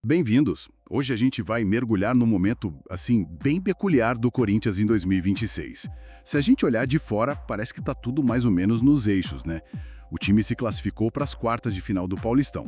Bem-vindos! Hoje a gente vai mergulhar num momento, assim, bem peculiar do Corinthians em 2026. Se a gente olhar de fora, parece que tá tudo mais ou menos nos eixos, né? O time se classificou para as quartas de final do Paulistão.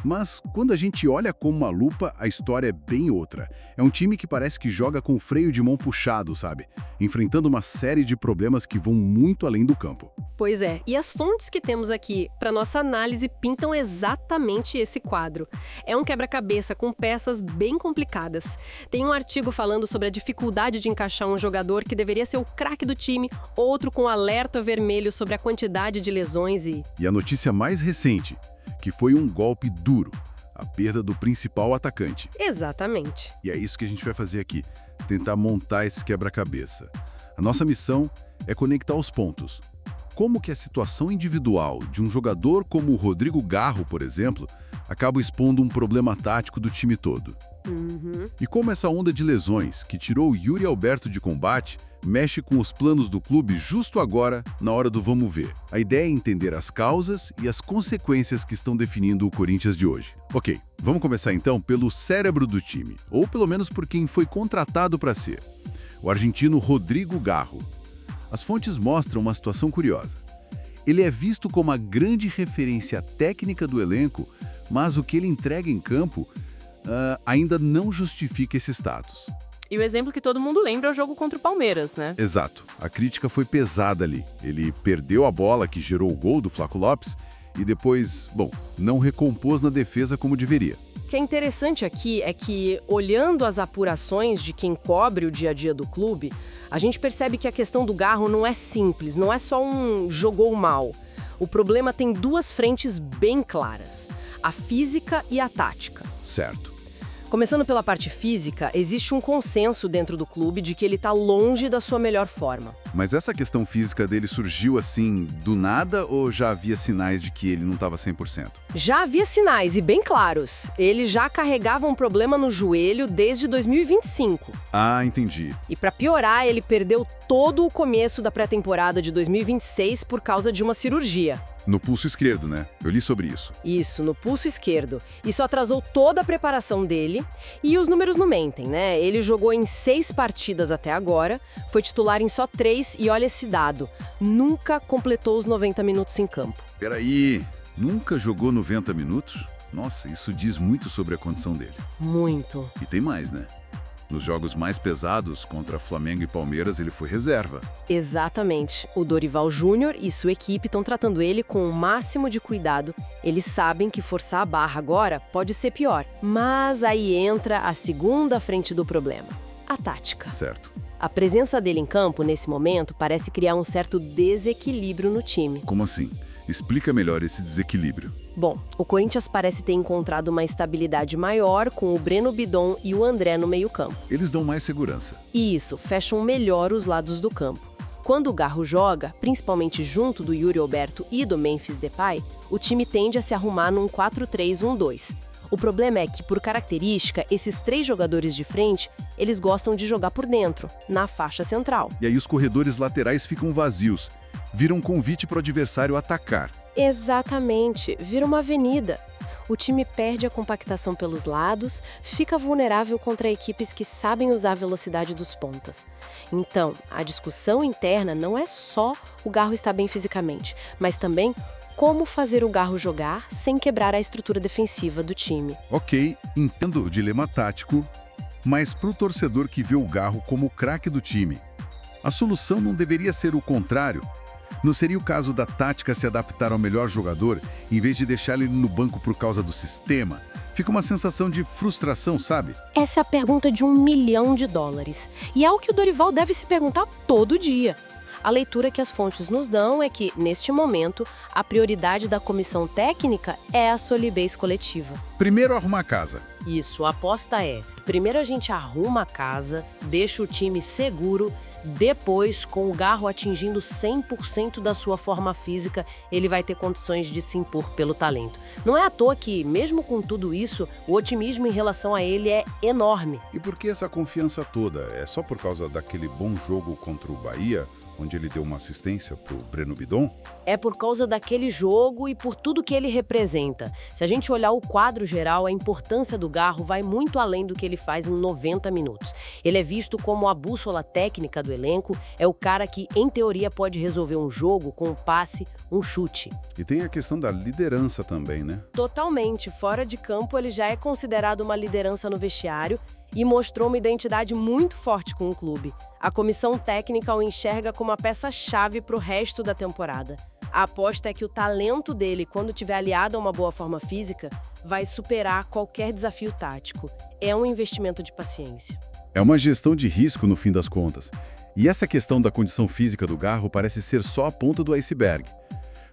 Mas, quando a gente olha com uma lupa, a história é bem outra. É um time que parece que joga com o freio de mão puxado, sabe? Enfrentando uma série de problemas que vão muito além do campo. Pois é, e as fontes que temos aqui para nossa análise pintam exatamente esse quadro. É um quebra-cabeça com peças bem complicadas. Tem um artigo falando sobre a dificuldade de encaixar um jogador que deveria ser o craque do time, outro com alerta vermelho sobre a quantidade de lesões E a notícia mais recente, que foi um golpe duro, a perda do principal atacante. Exatamente. E é isso que a gente vai fazer aqui, tentar montar esse quebra-cabeça. A nossa missão é conectar os pontos. Como que a situação individual de um jogador como o Rodrigo Garro, por exemplo, acaba expondo um problema tático do time todo. E como essa onda de lesões que tirou o Yuri Alberto de combate mexe com os planos do clube justo agora, na hora do vamos ver. A ideia é entender as causas e as consequências que estão definindo o Corinthians de hoje. Ok, vamos começar então pelo cérebro do time, ou pelo menos por quem foi contratado para ser. O argentino Rodrigo Garro. As fontes mostram uma situação curiosa. Ele é visto como a grande referência técnica do elenco, mas o que ele entrega em campo ainda não justifica esse status. E o exemplo que todo mundo lembra é o jogo contra o Palmeiras, né? Exato. A crítica foi pesada ali. Ele perdeu a bola que gerou o gol do Flaco Lopes e depois, não recompôs na defesa como deveria. O que é interessante aqui é que, olhando as apurações de quem cobre o dia a dia do clube, a gente percebe que a questão do Garro não é simples, não é só um jogou mal. O problema tem duas frentes bem claras, a física e a tática. Certo. Começando pela parte física, existe um consenso dentro do clube de que ele está longe da sua melhor forma. Mas essa questão física dele surgiu assim, do nada, ou já havia sinais de que ele não estava 100%? Já havia sinais, e bem claros. Ele já carregava um problema no joelho desde 2025. Ah, entendi. E para piorar, ele perdeu todo o começo da pré-temporada de 2026 por causa de uma cirurgia. No pulso esquerdo, né? Eu li sobre isso. Isso, no pulso esquerdo. Isso atrasou toda a preparação dele. E os números não mentem, né? Ele jogou em 6 partidas até agora, foi titular em só 3 e olha esse dado, nunca completou os 90 minutos em campo. Peraí, nunca jogou 90 minutos? Nossa, isso diz muito sobre a condição dele. Muito. E tem mais, né? Nos jogos mais pesados, contra Flamengo e Palmeiras, ele foi reserva. Exatamente. O Dorival Júnior e sua equipe estão tratando ele com o máximo de cuidado. Eles sabem que forçar a barra agora pode ser pior. Mas aí entra a segunda frente do problema, a tática. Certo. A presença dele em campo, nesse momento, parece criar um certo desequilíbrio no time. Como assim? Explica melhor esse desequilíbrio. Bom, o Corinthians parece ter encontrado uma estabilidade maior com o Breno Bidon e o André no meio-campo. Eles dão mais segurança. E isso, fecham melhor os lados do campo. Quando o Garro joga, principalmente junto do Yuri Alberto e do Memphis Depay, o time tende a se arrumar num 4-3-1-2. O problema é que, por característica, esses 3 jogadores de frente, eles gostam de jogar por dentro, na faixa central. E aí os corredores laterais ficam vazios. Vira um convite para o adversário atacar. Exatamente, vira uma avenida. O time perde a compactação pelos lados, fica vulnerável contra equipes que sabem usar a velocidade dos pontas. Então, a discussão interna não é só o Garro estar bem fisicamente, mas também como fazer o Garro jogar sem quebrar a estrutura defensiva do time. Ok, entendo o dilema tático, mas para o torcedor que vê o Garro como o craque do time, a solução não deveria ser o contrário? Não seria o caso da tática se adaptar ao melhor jogador, em vez de deixar ele no banco por causa do sistema? Fica uma sensação de frustração, sabe? Essa é a pergunta de $1 milhão. E é o que o Dorival deve se perguntar todo dia. A leitura que as fontes nos dão é que, neste momento, a prioridade da comissão técnica é a solidez coletiva. Primeiro arrumar a casa. Isso, a aposta é: primeiro a gente arruma a casa, deixa o time seguro. Depois, com o Garro atingindo 100% da sua forma física, ele vai ter condições de se impor pelo talento. Não é à toa que, mesmo com tudo isso, o otimismo em relação a ele é enorme. E por que essa confiança toda? É só por causa daquele bom jogo contra o Bahia? onde ele deu uma assistência pro Breno Bidon? É por causa daquele jogo e por tudo que ele representa. Se a gente olhar o quadro geral, a importância do Garro vai muito além do que ele faz em 90 minutos. Ele é visto como a bússola técnica do elenco, é o cara que, em teoria, pode resolver um jogo com um passe, um chute. E tem a questão da liderança também, né? Totalmente. Fora de campo, ele já é considerado uma liderança no vestiário e mostrou uma identidade muito forte com o clube. A comissão técnica o enxerga como a peça-chave para o resto da temporada. A aposta é que o talento dele, quando tiver aliado a uma boa forma física, vai superar qualquer desafio tático. É um investimento de paciência. É uma gestão de risco no fim das contas. E essa questão da condição física do Garro parece ser só a ponta do iceberg.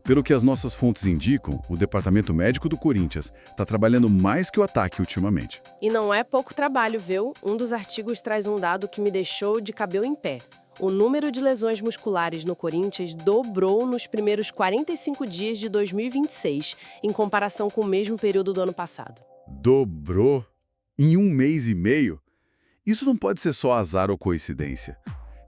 Pelo que as nossas fontes indicam, o departamento médico do Corinthians está trabalhando mais que o ataque ultimamente. E não é pouco trabalho, viu? Um dos artigos traz um dado que me deixou de cabelo em pé. O número de lesões musculares no Corinthians dobrou nos primeiros 45 dias de 2026, em comparação com o mesmo período do ano passado. Dobrou? Em 1 mês e meio? Isso não pode ser só azar ou coincidência.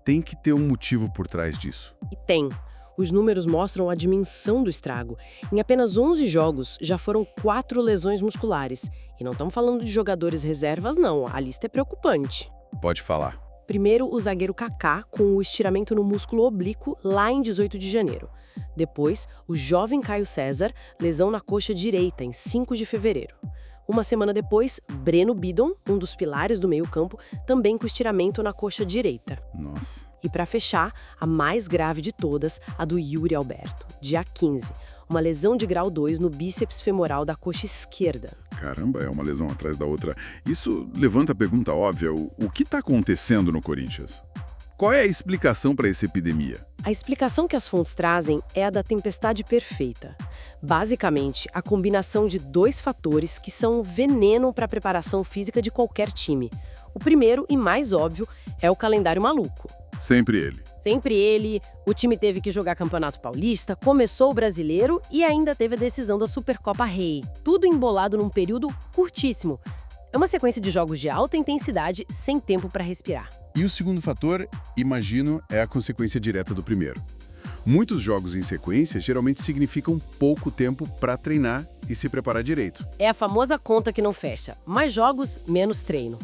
Tem que ter um motivo por trás disso. E tem. Os números mostram a dimensão do estrago. Em apenas 11 jogos, já foram 4 lesões musculares. E não estamos falando de jogadores reservas, não. A lista é preocupante. Pode falar. Primeiro, o zagueiro Kaká, com o estiramento no músculo oblíquo lá em 18 de janeiro. Depois, o jovem Caio César, lesão na coxa direita, em 5 de fevereiro. Uma semana depois, Breno Bidon, um dos pilares do meio-campo, também com estiramento na coxa direita. Nossa. E para fechar, a mais grave de todas, a do Yuri Alberto, dia 15. Uma lesão de grau 2 no bíceps femoral da coxa esquerda. Caramba, é uma lesão atrás da outra. Isso levanta a pergunta óbvia: o que está acontecendo no Corinthians? Qual é a explicação para essa epidemia? A explicação que as fontes trazem é a da tempestade perfeita. Basicamente, a combinação de 2 fatores que são veneno para a preparação física de qualquer time. O primeiro e mais óbvio é o calendário maluco. Sempre ele. Sempre ele, o time teve que jogar Campeonato Paulista, começou o Brasileiro e ainda teve a decisão da Supercopa Rei. Tudo embolado num período curtíssimo. É uma sequência de jogos de alta intensidade, sem tempo para respirar. E o segundo fator, imagino, é a consequência direta do primeiro. Muitos jogos em sequência geralmente significam pouco tempo para treinar e se preparar direito. É a famosa conta que não fecha. Mais jogos, menos treino.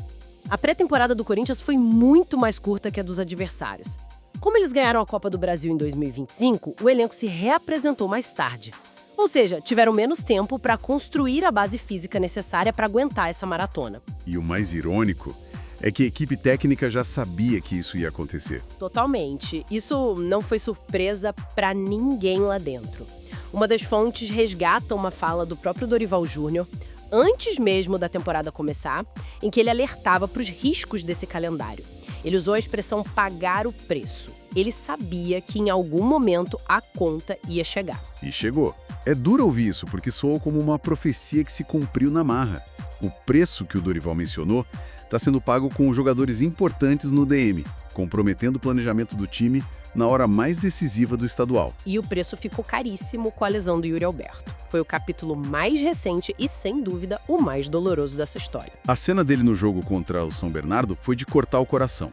A pré-temporada do Corinthians foi muito mais curta que a dos adversários. Como eles ganharam a Copa do Brasil em 2025, o elenco se reapresentou mais tarde. Ou seja, tiveram menos tempo para construir a base física necessária para aguentar essa maratona. E o mais irônico é que a equipe técnica já sabia que isso ia acontecer. Totalmente. Isso não foi surpresa para ninguém lá dentro. Uma das fontes resgata uma fala do próprio Dorival Júnior, antes mesmo da temporada começar, em que ele alertava para os riscos desse calendário. Ele usou a expressão pagar o preço. Ele sabia que em algum momento a conta ia chegar. E chegou. É duro ouvir isso, porque soou como uma profecia que se cumpriu na marra. O preço que o Dorival mencionou está sendo pago com jogadores importantes no DM, comprometendo o planejamento do time na hora mais decisiva do estadual. E o preço ficou caríssimo com a lesão do Yuri Alberto. Foi o capítulo mais recente e, sem dúvida, o mais doloroso dessa história. A cena dele no jogo contra o São Bernardo foi de cortar o coração.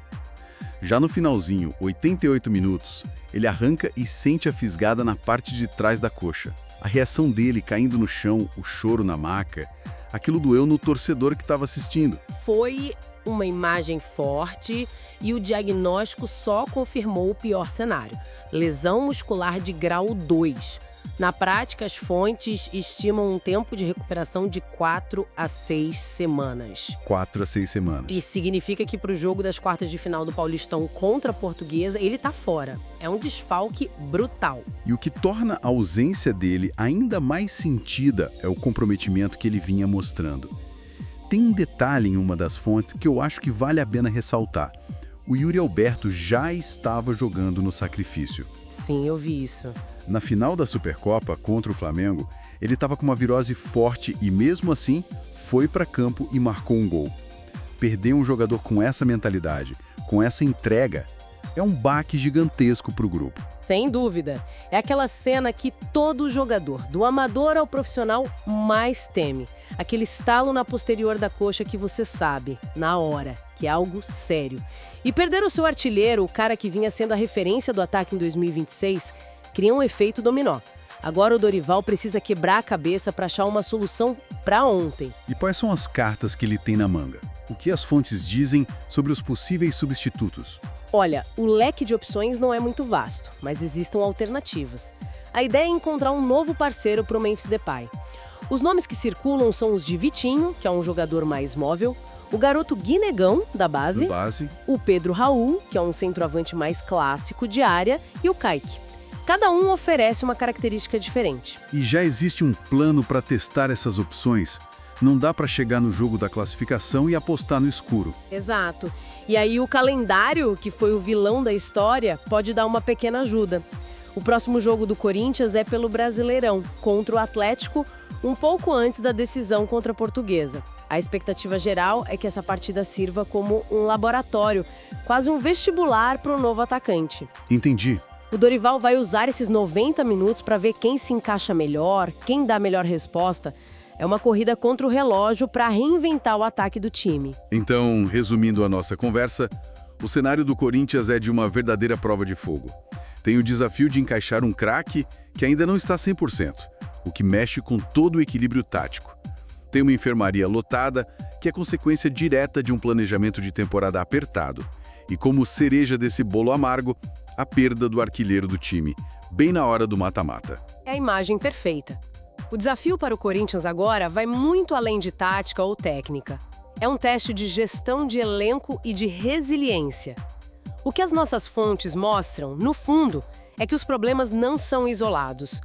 Já no finalzinho, 88 minutos, ele arranca e sente a fisgada na parte de trás da coxa. A reação dele caindo no chão, o choro na maca, aquilo doeu no torcedor que estava assistindo. Foi uma imagem forte e o diagnóstico só confirmou o pior cenário: lesão muscular de grau 2. Na prática, as fontes estimam um tempo de recuperação de 4 a 6 semanas. 4 a 6 semanas. E significa que para o jogo das quartas de final do Paulistão contra a Portuguesa, ele está fora. É um desfalque brutal. E o que torna a ausência dele ainda mais sentida é o comprometimento que ele vinha mostrando. Tem um detalhe em uma das fontes que eu acho que vale a pena ressaltar. O Yuri Alberto já estava jogando no sacrifício. Sim, eu vi isso. Na final da Supercopa contra o Flamengo, ele estava com uma virose forte e, mesmo assim, foi para campo e marcou um gol. Perder um jogador com essa mentalidade, com essa entrega, é um baque gigantesco para o grupo. Sem dúvida. É aquela cena que todo jogador, do amador ao profissional, mais teme. Aquele estalo na posterior da coxa que você sabe, na hora, que é algo sério. E perder o seu artilheiro, o cara que vinha sendo a referência do ataque em 2026, cria um efeito dominó. Agora o Dorival precisa quebrar a cabeça para achar uma solução para ontem. E quais são as cartas que ele tem na manga? O que as fontes dizem sobre os possíveis substitutos? Olha, o leque de opções não é muito vasto, mas existem alternativas. A ideia é encontrar um novo parceiro para o Memphis Depay. Os nomes que circulam são os de Vitinho, que é um jogador mais móvel, o garoto Guinegão, da base, o Pedro Raul, que é um centroavante mais clássico de área, e o Kaique. Cada um oferece uma característica diferente. E já existe um plano para testar essas opções? Não dá para chegar no jogo da classificação e apostar no escuro. Exato. E aí o calendário, que foi o vilão da história, pode dar uma pequena ajuda. O próximo jogo do Corinthians é pelo Brasileirão, contra o Atlético, um pouco antes da decisão contra a Portuguesa. A expectativa geral é que essa partida sirva como um laboratório, quase um vestibular para o novo atacante. Entendi. O Dorival vai usar esses 90 minutos para ver quem se encaixa melhor, quem dá a melhor resposta. É uma corrida contra o relógio para reinventar o ataque do time. Então, resumindo a nossa conversa, o cenário do Corinthians é de uma verdadeira prova de fogo. Tem o desafio de encaixar um craque que ainda não está 100%, o que mexe com todo o equilíbrio tático. Tem uma enfermaria lotada, que é consequência direta de um planejamento de temporada apertado. E como cereja desse bolo amargo, a perda do artilheiro do time, bem na hora do mata-mata. É a imagem perfeita. O desafio para o Corinthians agora vai muito além de tática ou técnica. É um teste de gestão de elenco e de resiliência. O que as nossas fontes mostram, no fundo, é que os problemas não são isolados.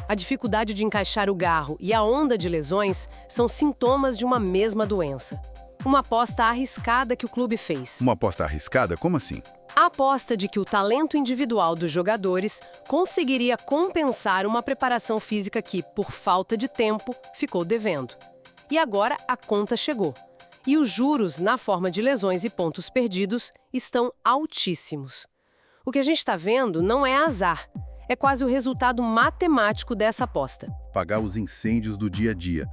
A dificuldade de encaixar o Garro e a onda de lesões são sintomas de uma mesma doença. Uma aposta arriscada que o clube fez. Uma aposta arriscada? Como assim? A aposta de que o talento individual dos jogadores conseguiria compensar uma preparação física que, por falta de tempo, ficou devendo. E agora a conta chegou. E os juros, na forma de lesões e pontos perdidos, estão altíssimos. O que a gente está vendo não é azar. É quase o resultado matemático dessa aposta. Pagar os incêndios do dia a dia.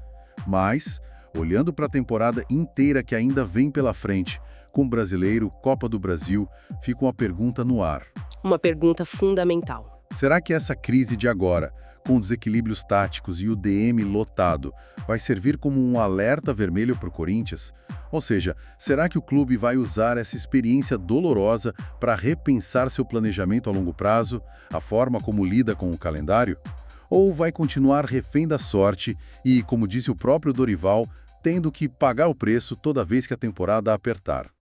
Mas, olhando para a temporada inteira que ainda vem pela frente, com o Brasileiro, Copa do Brasil, fica uma pergunta no ar. Uma pergunta fundamental. Será que essa crise de agora, com desequilíbrios táticos e o DM lotado, vai servir como um alerta vermelho para o Corinthians? Ou seja, será que o clube vai usar essa experiência dolorosa para repensar seu planejamento a longo prazo, a forma como lida com o calendário? Ou vai continuar refém da sorte e, como disse o próprio Dorival, tendo que pagar o preço toda vez que a temporada apertar?